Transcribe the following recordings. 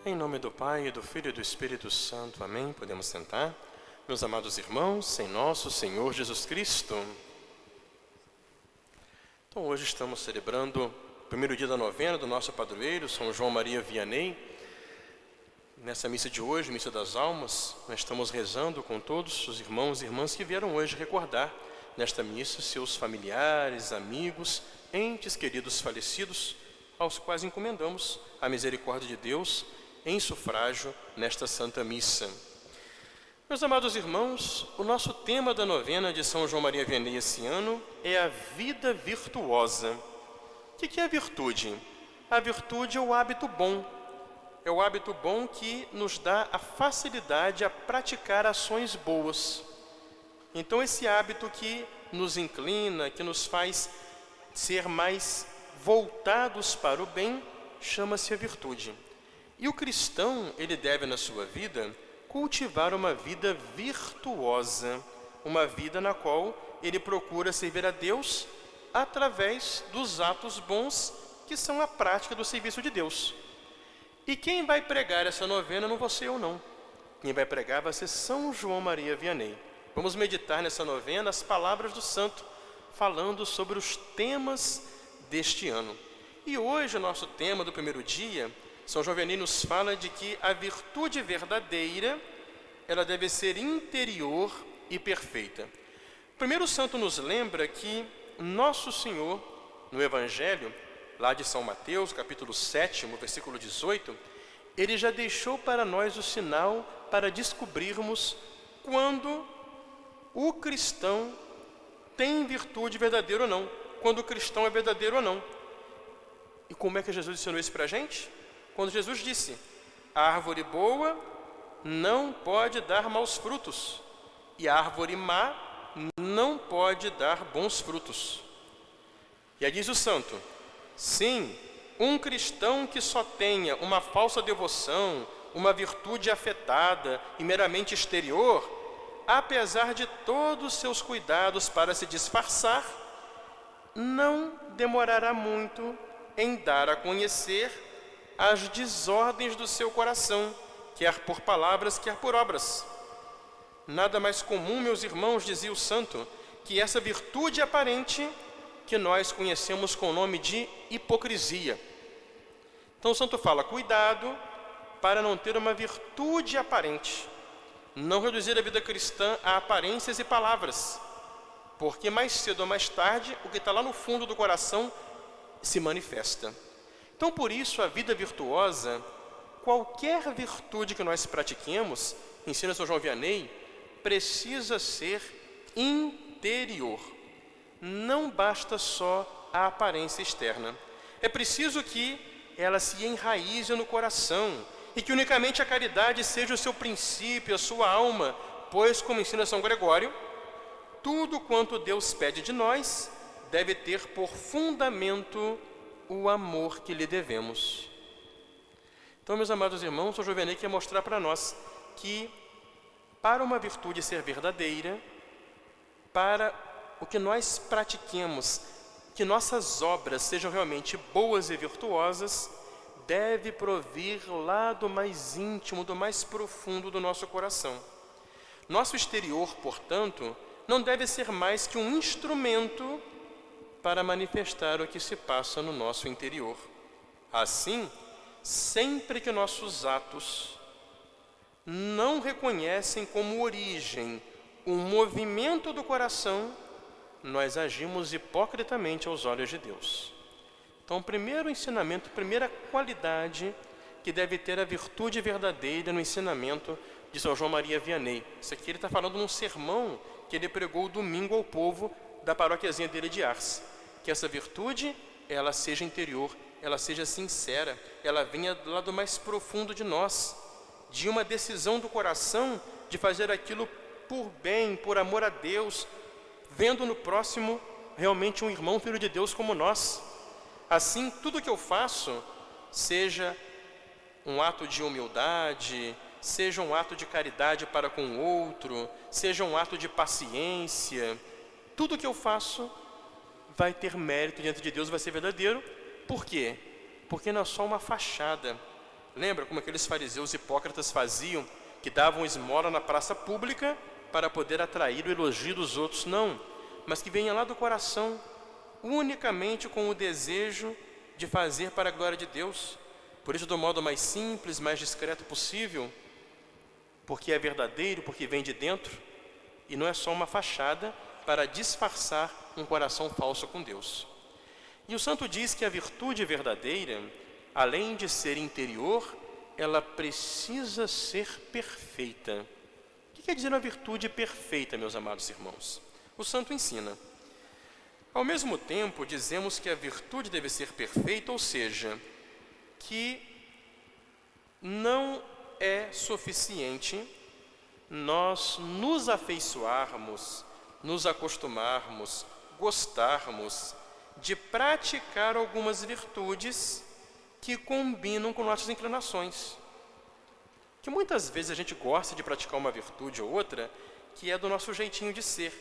Em nome do Pai, do Filho e do Espírito Santo. Amém. Podemos sentar. Meus amados irmãos, em nosso Senhor Jesus Cristo. Então hoje estamos celebrando o primeiro dia da novena do nosso padroeiro, São João Maria Vianney. Nessa missa de hoje, Missa das Almas, nós estamos rezando com todos os irmãos e irmãs que vieram hoje recordar nesta missa seus familiares, amigos, entes queridos falecidos, aos quais encomendamos a misericórdia de Deus em sufrágio nesta Santa Missa. Meus amados irmãos, o nosso tema da novena de São João Maria Vianney esse ano é a vida virtuosa. O que é a virtude? A virtude é o hábito bom. É o hábito bom que nos dá a facilidade a praticar ações boas. Então esse hábito que nos inclina, que nos faz ser mais voltados para o bem, chama-se a virtude. E o cristão, ele deve na sua vida cultivar uma vida virtuosa, uma vida na qual ele procura servir a Deus através dos atos bons que são a prática do serviço de Deus. E quem vai pregar essa novena não vou ser eu não. Quem vai pregar vai ser São João Maria Vianney. Vamos meditar nessa novena as palavras do santo, falando sobre os temas deste ano. E hoje o nosso tema do primeiro dia, São João Vianney nos fala de que a virtude verdadeira, ela deve ser interior e perfeita. Primeiro o santo nos lembra que Nosso Senhor, no Evangelho, lá de São Mateus, capítulo 7, versículo 18, ele já deixou para nós o sinal para descobrirmos quando o cristão tem virtude verdadeira ou não, quando o cristão é verdadeiro ou não. E como é que Jesus ensinou isso para a gente? Quando Jesus disse, a árvore boa não pode dar maus frutos, e a árvore má não pode dar bons frutos. E aí diz o santo, sim, um cristão que só tenha uma falsa devoção, uma virtude afetada e meramente exterior, apesar de todos os seus cuidados para se disfarçar, não demorará muito em dar a conhecer as desordens do seu coração, quer por palavras, quer por obras. Nada mais comum, meus irmãos, dizia o santo, que essa virtude aparente que nós conhecemos com o nome de hipocrisia. Então o santo fala, cuidado para não ter uma virtude aparente, não reduzir a vida cristã a aparências e palavras, porque mais cedo ou mais tarde, o que está lá no fundo do coração se manifesta. Então por isso a vida virtuosa, qualquer virtude que nós pratiquemos, ensina São João Vianney, precisa ser interior. Não basta só a aparência externa. É preciso que ela se enraize no coração e que unicamente a caridade seja o seu princípio, a sua alma, pois, como ensina São Gregório, tudo quanto Deus pede de nós deve ter por fundamento o amor que lhe devemos. Então, meus amados irmãos, São João Vianney quer mostrar para nós que para uma virtude ser verdadeira, para o que nós pratiquemos, que nossas obras sejam realmente boas e virtuosas, deve provir lá do mais íntimo, do mais profundo do nosso coração. Nosso exterior, portanto, não deve ser mais que um instrumento para manifestar o que se passa no nosso interior. Assim, sempre que nossos atos não reconhecem como origem um movimento do coração, nós agimos hipocritamente aos olhos de Deus. Então, o primeiro ensinamento, a primeira qualidade que deve ter a virtude verdadeira no ensinamento de São João Maria Vianney. Isso aqui ele está falando num sermão que ele pregou domingo ao povo da paróquiazinha dele de Ars. Que essa virtude, ela seja interior, ela seja sincera, ela venha do lado mais profundo de nós, de uma decisão do coração de fazer aquilo por bem, por amor a Deus, vendo no próximo realmente um irmão, filho de Deus como nós. Assim, tudo que eu faço, seja um ato de humildade, seja um ato de caridade para com o outro, seja um ato de paciência, tudo que eu faço vai ter mérito diante de Deus, vai ser verdadeiro. Por quê? Porque não é só uma fachada, Lembra como aqueles fariseus hipócritas faziam, que davam esmola na praça pública para poder atrair o elogio dos outros? Não, mas que venha lá do coração, unicamente com o desejo de fazer para a glória de Deus. Por isso, do modo mais simples, mais discreto possível, porque é verdadeiro, porque vem de dentro, e não é só uma fachada para disfarçar um coração falso com Deus. E o santo diz que a virtude verdadeira, além de ser interior, ela precisa ser perfeita. O que quer dizer uma virtude perfeita, meus amados irmãos? O santo ensina. Ao mesmo tempo, dizemos que a virtude deve ser perfeita, ou seja, que não é suficiente nós nos afeiçoarmos, nos acostumarmos, gostarmos de praticar algumas virtudes que combinam com nossas inclinações. Que muitas vezes a gente gosta de praticar uma virtude ou outra que é do nosso jeitinho de ser.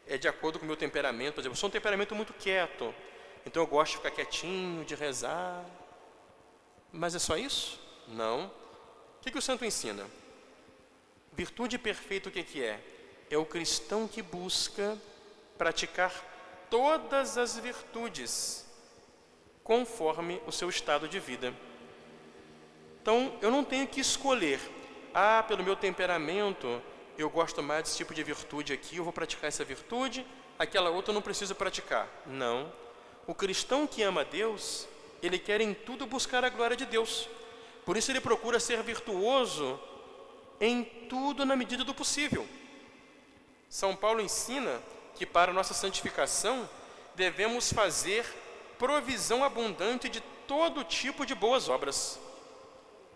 É de acordo com o meu temperamento. Por exemplo, eu sou um temperamento muito quieto, então eu gosto de ficar quietinho, de rezar. Mas é só isso? Não. O que o santo ensina? Virtude perfeita o que é? É o cristão que busca praticar todas as virtudes conforme o seu estado de vida. Então, eu não tenho que escolher. Pelo meu temperamento, eu gosto mais desse tipo de virtude aqui, eu vou praticar essa virtude, aquela outra eu não preciso praticar. Não. O cristão que ama Deus, ele quer em tudo buscar a glória de Deus. Por isso ele procura ser virtuoso em tudo na medida do possível. São Paulo ensina que para a nossa santificação devemos fazer provisão abundante de todo tipo de boas obras.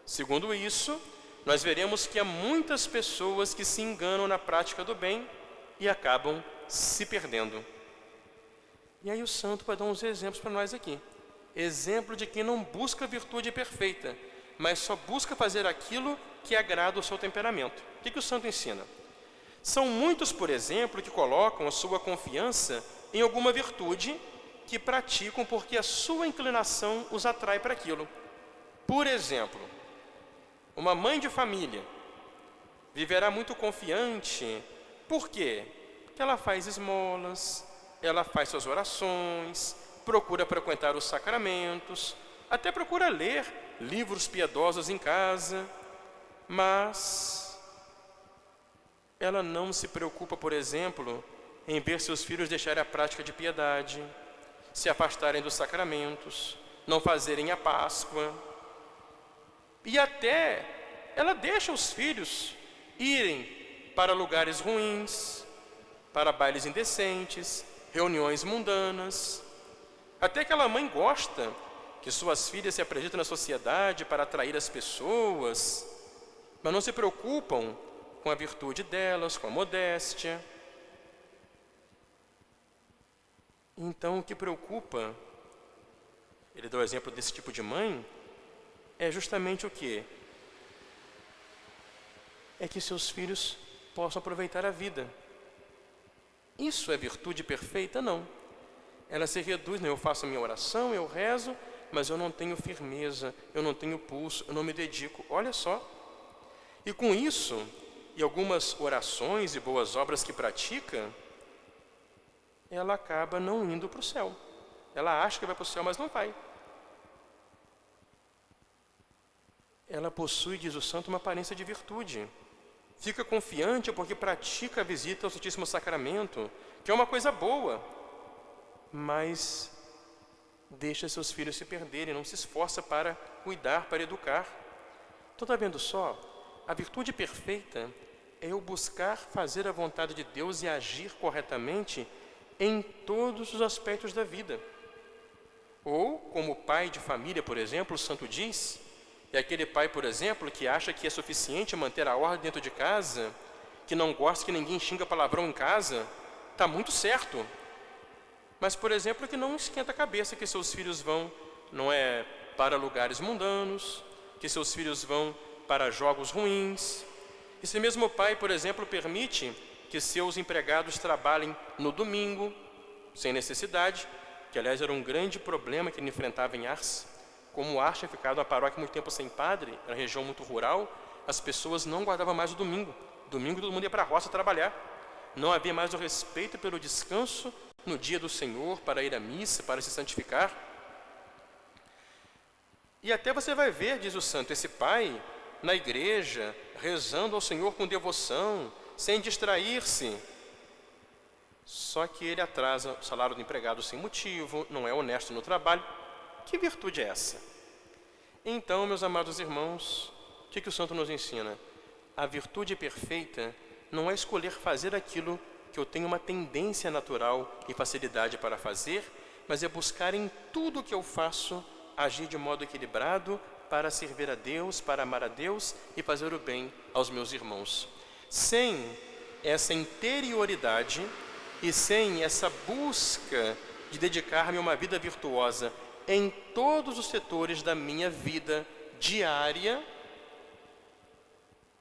Segundo isso, nós veremos que há muitas pessoas que se enganam na prática do bem e acabam se perdendo. E aí o santo vai dar uns exemplos para nós aqui. Exemplo de quem não busca a virtude perfeita, mas só busca fazer aquilo que agrada o seu temperamento. O que o santo ensina? São muitos, por exemplo, que colocam a sua confiança em alguma virtude que praticam porque a sua inclinação os atrai para aquilo. Por exemplo, uma mãe de família viverá muito confiante. Por quê? Porque ela faz esmolas, ela faz suas orações, procura frequentar os sacramentos, até procura ler livros piedosos em casa, mas ela não se preocupa, por exemplo, em ver seus filhos deixarem a prática de piedade, se afastarem dos sacramentos, não fazerem a Páscoa. E até ela deixa os filhos irem para lugares ruins, para bailes indecentes, reuniões mundanas. Até aquela mãe gosta que suas filhas se apresentem na sociedade para atrair as pessoas, mas não se preocupam com a virtude delas, com a modéstia. Então, o que preocupa, ele dá o exemplo desse tipo de mãe, é justamente o quê? É que seus filhos possam aproveitar a vida. Isso é virtude perfeita? Não. Ela se reduz, eu faço a minha oração, eu rezo, mas eu não tenho firmeza, eu não tenho pulso, eu não me dedico. Olha só. E com isso, e algumas orações e boas obras que pratica, ela acaba não indo para o céu. Ela acha que vai para o céu, mas não vai. Ela possui, diz o santo, uma aparência de virtude. Fica confiante porque pratica a visita ao Santíssimo Sacramento, que é uma coisa boa, mas deixa seus filhos se perderem, não se esforça para cuidar, para educar. Então, está vendo só? A virtude perfeita é eu buscar fazer a vontade de Deus e agir corretamente em todos os aspectos da vida. Ou, como pai de família, por exemplo, o santo diz, é aquele pai, por exemplo, que acha que é suficiente manter a ordem dentro de casa, que não gosta que ninguém xinga palavrão em casa, está muito certo. Mas, por exemplo, que não esquenta a cabeça que seus filhos vão, não é para lugares mundanos, que seus filhos vão para jogos ruins. Esse mesmo pai, por exemplo, permite que seus empregados trabalhem no domingo, sem necessidade, que aliás era um grande problema que ele enfrentava em Ars, Como Ars tinha ficado uma paróquia muito tempo sem padre, era uma região muito rural, as pessoas não guardavam mais o domingo. Domingo todo mundo ia para a roça trabalhar. Não havia mais o respeito pelo descanso no dia do Senhor, para ir à missa, para se santificar. E até você vai ver, diz o santo, esse pai na igreja, rezando ao Senhor com devoção, sem distrair-se. Só que ele atrasa o salário do empregado sem motivo, não é honesto no trabalho. Que virtude é essa? Então, meus amados irmãos, o que o santo nos ensina? A virtude perfeita não é escolher fazer aquilo que eu tenho uma tendência natural e facilidade para fazer, mas é buscar em tudo que eu faço agir de modo equilibrado para servir a Deus, para amar a Deus e fazer o bem aos meus irmãos. Sem essa interioridade e sem essa busca de dedicar-me a uma vida virtuosa em todos os setores da minha vida diária,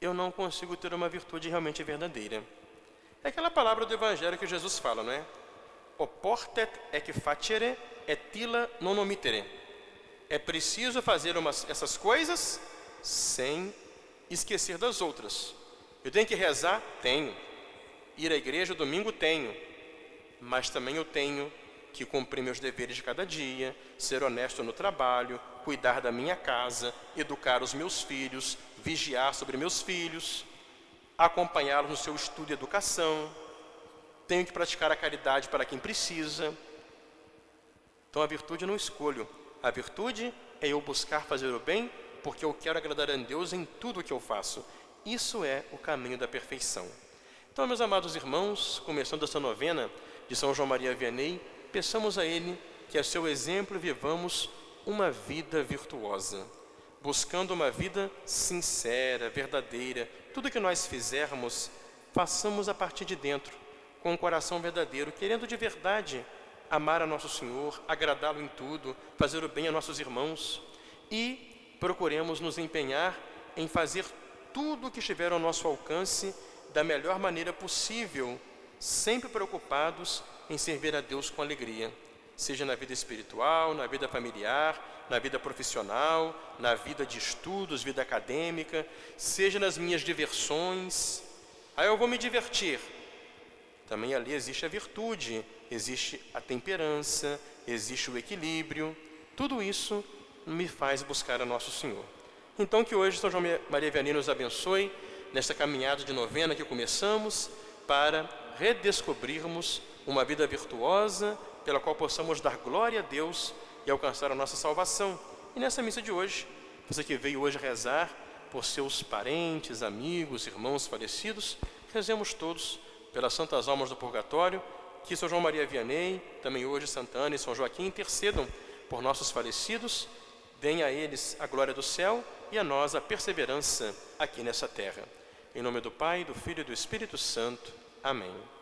eu não consigo ter uma virtude realmente verdadeira. É aquela palavra do Evangelho que Jesus fala, não é? Oportet ec facere et illa non omittere. É preciso fazer essas coisas sem esquecer das outras. Eu tenho que rezar? Tenho. Ir à igreja domingo? Tenho. Mas também eu tenho que cumprir meus deveres de cada dia, ser honesto no trabalho, cuidar da minha casa, educar os meus filhos, vigiar sobre meus filhos, acompanhá-los no seu estudo e educação. Tenho que praticar a caridade para quem precisa. Então a virtude eu não escolho. A virtude é eu buscar fazer o bem porque eu quero agradar a Deus em tudo o que eu faço. Isso é o caminho da perfeição. Então, meus amados irmãos, começando essa novena de São João Maria Vianney, peçamos a Ele que a seu exemplo vivamos uma vida virtuosa, buscando uma vida sincera, verdadeira. Tudo que nós fizermos, façamos a partir de dentro, com um coração verdadeiro, querendo de verdade amar a nosso Senhor, agradá-lo em tudo, fazer o bem a nossos irmãos e procuremos nos empenhar em fazer tudo o que estiver ao nosso alcance da melhor maneira possível, sempre preocupados em servir a Deus com alegria, seja na vida espiritual, na vida familiar, na vida profissional, na vida de estudos, vida acadêmica, seja nas minhas diversões. Aí eu vou me divertir. Também ali existe a virtude, existe a temperança, existe o equilíbrio. Tudo isso me faz buscar a nosso Senhor. Então que hoje São João Maria Vianney nos abençoe nesta caminhada de novena que começamos para redescobrirmos uma vida virtuosa pela qual possamos dar glória a Deus e alcançar a nossa salvação. E nessa missa de hoje, você que veio hoje rezar por seus parentes, amigos, irmãos falecidos, rezemos todos pelas santas almas do purgatório, que São João Maria Vianney, também hoje Santa Ana e São Joaquim intercedam por nossos falecidos, deem a eles a glória do céu e a nós a perseverança aqui nessa terra. Em nome do Pai, do Filho e do Espírito Santo. Amém.